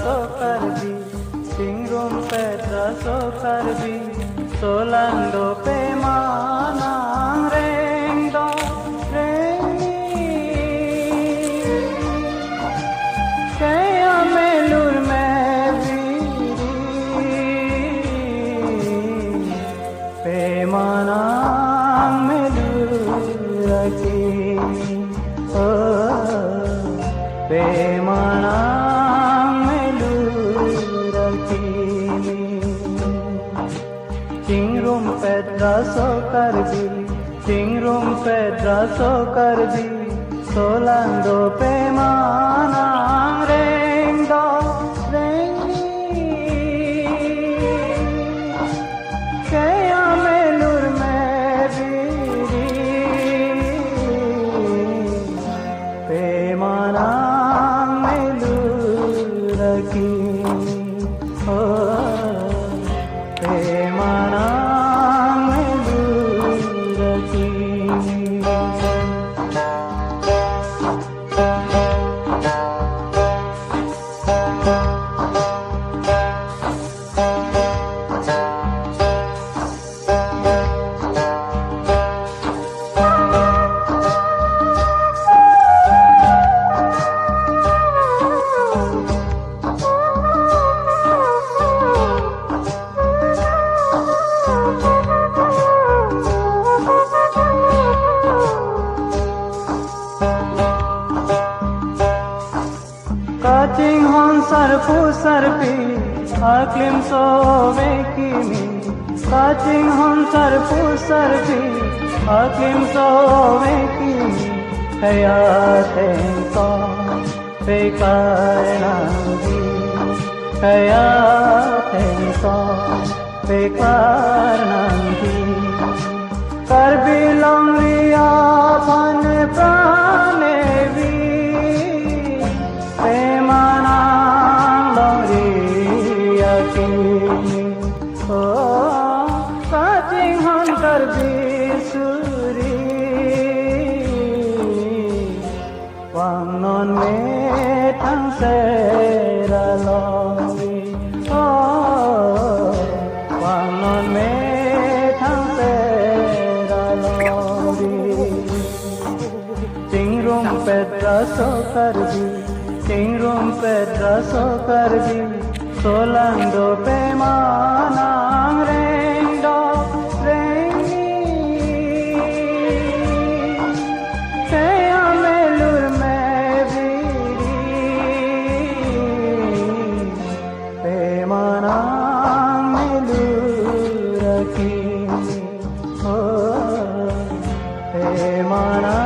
Sokarbi, singrum pedra sokarbi, solando pe manang rengdo rengi, kaya melur meviri, pe manang melur aki, oh, pe manang Chingrum pedra sokarbi, chingrum pedra sokarbi, solando pe manang rengdo rengi, kaya melur meviri, pe manang melur aki, oh. Kating hon sarfu sarpi, aklim sove kimi. Kating hon sarfu sarpi, aklim sove kimi. Hayat ento bekar nangi, hayat ento bekar nangi. Kar bilong liya pan prane vi. Kating hon karbi suri, wangnon me thang sera longi, wangnon me thang sera longi. Chingrum pedra sokarbi, chingrum pedra sokarbi, solando pe manang rengdo rengi, kaya melur meviri, pe manang melur aki, oh, pe manang